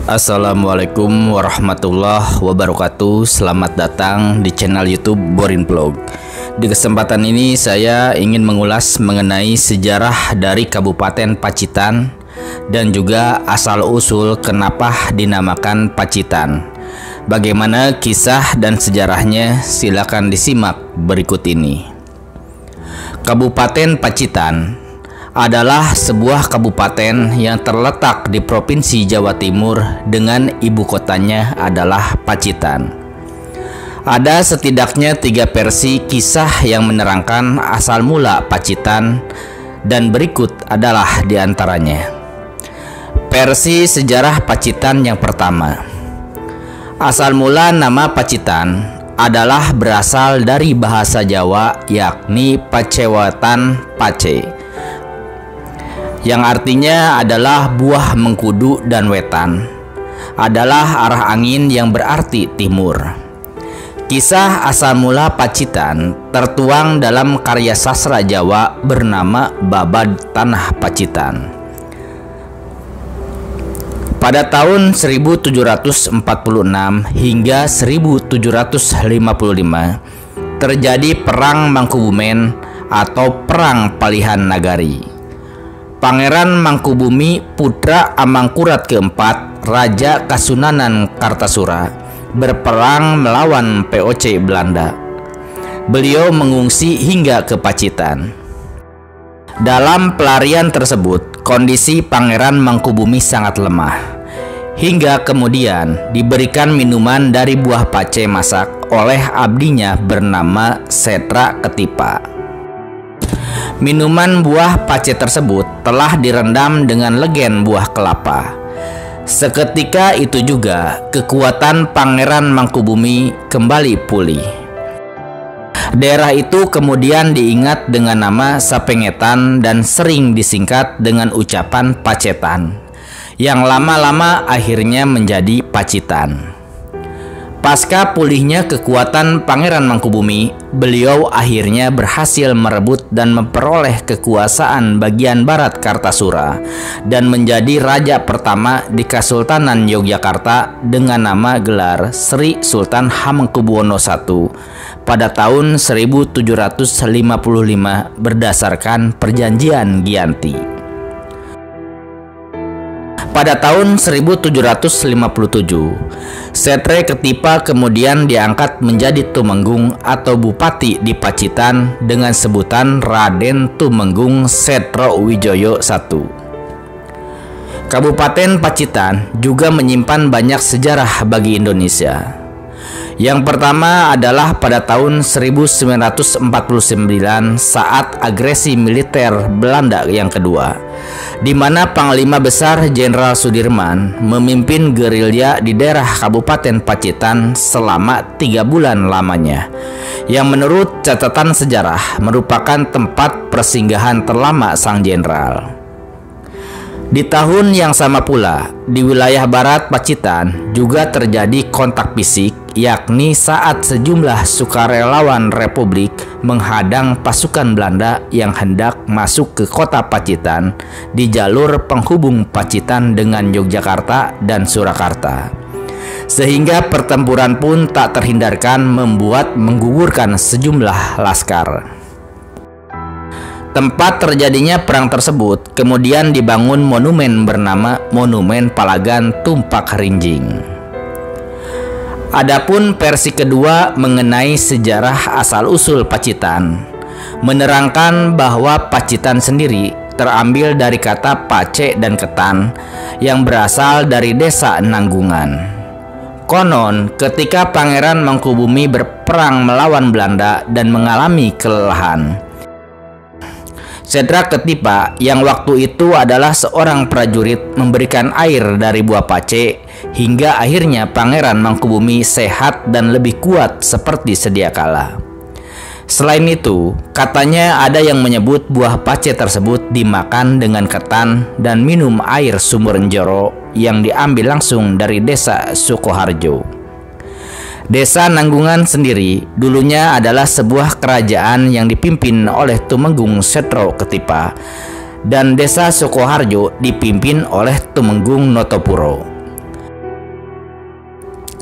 Assalamualaikum warahmatullahi wabarakatuh. Selamat datang di channel YouTube Borin Vlog. Di kesempatan ini saya ingin mengulas mengenai sejarah dari Kabupaten Pacitan dan juga asal-usul kenapa dinamakan Pacitan. Bagaimana kisah dan sejarahnya, silakan disimak berikut ini. Kabupaten Pacitan adalah sebuah kabupaten yang terletak di Provinsi Jawa Timur dengan ibu kotanya adalah Pacitan. Ada setidaknya 3 versi kisah yang menerangkan asal mula Pacitan dan berikut adalah diantaranya. Versi sejarah Pacitan yang pertama. Asal mula nama Pacitan adalah berasal dari bahasa Jawa yakni Pacewatan Pace, yang artinya adalah buah mengkudu, dan wetan adalah arah angin yang berarti timur. Kisah asal mula Pacitan tertuang dalam karya sastra Jawa bernama Babad Tanah Pacitan. Pada tahun 1746 hingga 1755 terjadi Perang Mangkubumen atau Perang Palihan Nagari. Pangeran Mangkubumi putra Amangkurat keempat, Raja Kasunanan Kartasura, berperang melawan VOC Belanda. Beliau mengungsi hingga ke Pacitan. Dalam pelarian tersebut, kondisi Pangeran Mangkubumi sangat lemah, hingga kemudian diberikan minuman dari buah pace masak oleh abdinya bernama Setra Ketipa. Minuman buah pace tersebut telah direndam dengan legen buah kelapa. Seketika itu juga kekuatan Pangeran Mangkubumi kembali pulih. Daerah itu kemudian diingat dengan nama Sapengetan dan sering disingkat dengan ucapan Pacetan, yang lama-lama akhirnya menjadi Pacitan. Pasca pulihnya kekuatan Pangeran Mangkubumi, beliau akhirnya berhasil merebut dan memperoleh kekuasaan bagian barat Kartasura dan menjadi raja pertama di Kesultanan Yogyakarta dengan nama gelar Sri Sultan Hamengkubuwono I pada tahun 1755 berdasarkan Perjanjian Giyanti. Pada tahun 1757, Setre Ketipa kemudian diangkat menjadi Tumenggung atau Bupati di Pacitan dengan sebutan Raden Tumenggung Setrowijoyo I. Kabupaten Pacitan juga menyimpan banyak sejarah bagi Indonesia. Yang pertama adalah pada tahun 1949 saat agresi militer Belanda yang kedua, di mana Panglima Besar Jenderal Sudirman memimpin gerilya di daerah Kabupaten Pacitan selama 3 bulan lamanya, yang menurut catatan sejarah merupakan tempat persinggahan terlama sang jenderal. Di tahun yang sama pula, di wilayah barat Pacitan juga terjadi kontak fisik, yakni saat sejumlah sukarelawan Republik menghadang pasukan Belanda yang hendak masuk ke kota Pacitan di jalur penghubung Pacitan dengan Yogyakarta dan Surakarta. Sehingga pertempuran pun tak terhindarkan membuat menggugurkan sejumlah laskar. Tempat terjadinya perang tersebut kemudian dibangun monumen bernama Monumen Palagan Tumpak Rinjing. Adapun versi kedua mengenai sejarah asal-usul Pacitan menerangkan bahwa Pacitan sendiri terambil dari kata pace dan ketan yang berasal dari desa Nanggungan. Konon ketika Pangeran Mangkubumi berperang melawan Belanda dan mengalami kelelahan, Setra Ketipa yang waktu itu adalah seorang prajurit memberikan air dari buah pace hingga akhirnya Pangeran Mangkubumi sehat dan lebih kuat seperti sedia kala. Selain itu, katanya ada yang menyebut buah pace tersebut dimakan dengan ketan dan minum air sumur Njoro yang diambil langsung dari desa Sukoharjo. Desa Nanggungan sendiri dulunya adalah sebuah kerajaan yang dipimpin oleh Tumenggung Setro Ketipa dan desa Sukoharjo dipimpin oleh Tumenggung Notopuro.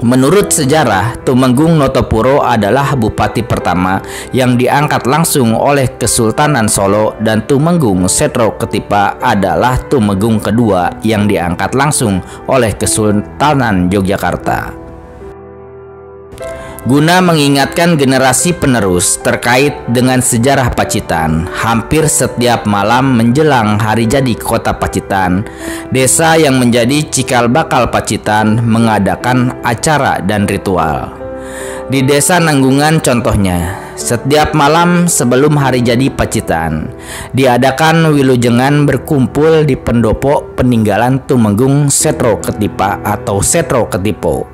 Menurut sejarah, Tumenggung Notopuro adalah bupati pertama yang diangkat langsung oleh Kesultanan Solo, dan Tumenggung Setro Ketipa adalah Tumenggung kedua yang diangkat langsung oleh Kesultanan Yogyakarta. Guna mengingatkan generasi penerus terkait dengan sejarah Pacitan, hampir setiap malam menjelang hari jadi kota Pacitan, desa yang menjadi cikal bakal Pacitan mengadakan acara dan ritual. Di Desa Nanggungan contohnya, setiap malam sebelum hari jadi Pacitan, diadakan wilujengan berkumpul di pendopo peninggalan Tumenggung Setro Ketipa atau Setro Ketipo.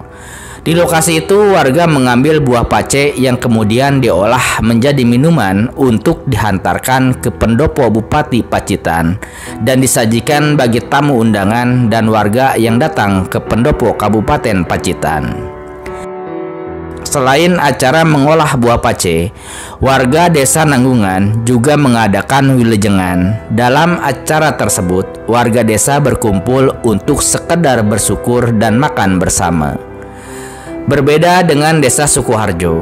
Di lokasi itu warga mengambil buah pace yang kemudian diolah menjadi minuman untuk dihantarkan ke pendopo Bupati Pacitan dan disajikan bagi tamu undangan dan warga yang datang ke pendopo Kabupaten Pacitan. Selain acara mengolah buah pace, warga Desa Nanggungan juga mengadakan wilujengan. Dalam acara tersebut, warga desa berkumpul untuk sekedar bersyukur dan makan bersama. Berbeda dengan Desa Sukoharjo,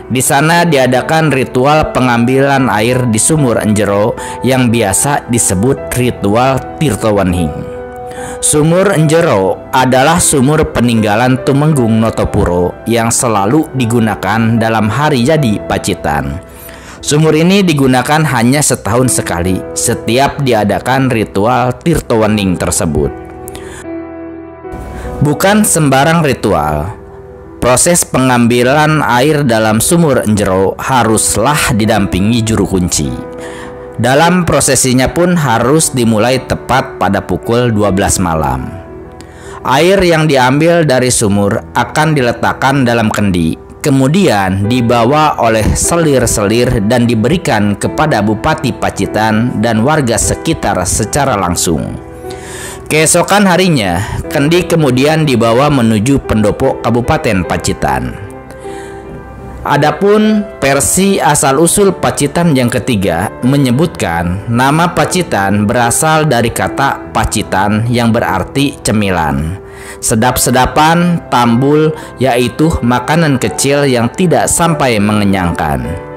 di sana diadakan ritual pengambilan air di sumur Enjero yang biasa disebut ritual Tirtowening. Sumur Enjero adalah sumur peninggalan Tumenggung Notopuro yang selalu digunakan dalam hari jadi Pacitan. Sumur ini digunakan hanya setahun sekali setiap diadakan ritual Tirtowening tersebut. Bukan sembarang ritual. Proses pengambilan air dalam sumur Enjero haruslah didampingi juru kunci. Dalam prosesinya pun harus dimulai tepat pada pukul 12 malam. Air yang diambil dari sumur akan diletakkan dalam kendi, kemudian dibawa oleh selir-selir dan diberikan kepada Bupati Pacitan dan warga sekitar secara langsung. Keesokan harinya, kendi kemudian dibawa menuju pendopo Kabupaten Pacitan. Adapun versi asal-usul Pacitan yang ketiga menyebutkan nama Pacitan berasal dari kata pacitan yang berarti cemilan. Sedap-sedapan, tambul, yaitu makanan kecil yang tidak sampai mengenyangkan.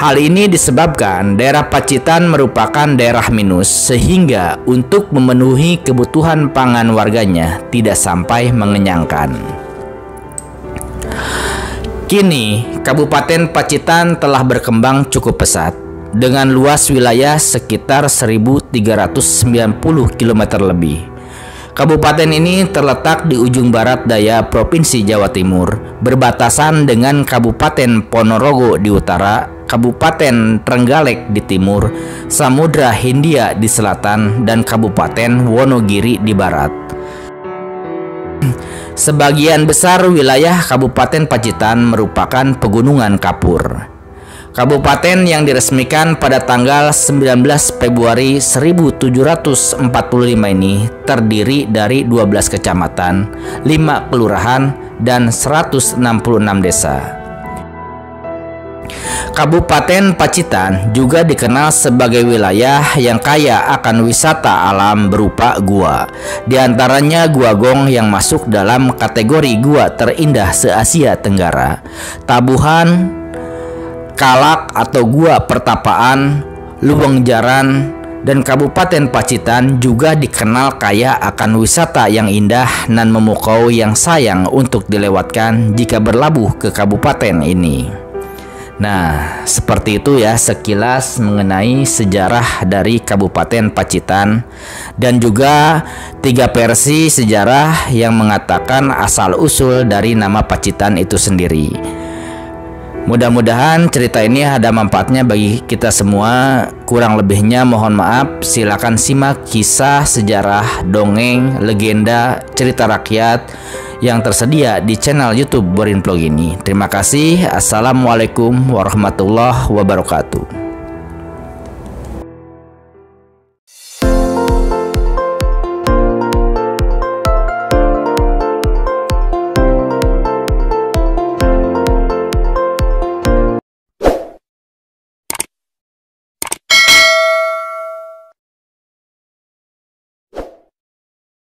Hal ini disebabkan daerah Pacitan merupakan daerah minus, sehingga untuk memenuhi kebutuhan pangan warganya tidak sampai mengenyangkan. Kini, Kabupaten Pacitan telah berkembang cukup pesat, dengan luas wilayah sekitar 1.390 km lebih. Kabupaten ini terletak di ujung barat daya Provinsi Jawa Timur, berbatasan dengan Kabupaten Ponorogo di utara, Kabupaten Trenggalek di timur, Samudra Hindia di selatan, dan Kabupaten Wonogiri di barat. Sebagian besar wilayah Kabupaten Pacitan merupakan pegunungan kapur. Kabupaten yang diresmikan pada tanggal 19 Februari 1745 ini terdiri dari 12 kecamatan, 5 kelurahan, dan 166 desa. Kabupaten Pacitan juga dikenal sebagai wilayah yang kaya akan wisata alam berupa gua. Di antaranya Gua Gong yang masuk dalam kategori gua terindah se-Asia Tenggara, Tabuhan, Kalak atau Gua Pertapaan, Lubeng Jaran, dan Kabupaten Pacitan juga dikenal kaya akan wisata yang indah nan memukau yang sayang untuk dilewatkan jika berlabuh ke kabupaten ini. Nah, seperti itu ya sekilas mengenai sejarah dari Kabupaten Pacitan dan juga 3 versi sejarah yang mengatakan asal-usul dari nama Pacitan itu sendiri. Mudah-mudahan cerita ini ada manfaatnya bagi kita semua. Kurang lebihnya mohon maaf. Silakan simak kisah, sejarah, dongeng, legenda, cerita rakyat yang tersedia di channel YouTube Borin Vlog ini. Terima kasih. Assalamualaikum warahmatullahi wabarakatuh.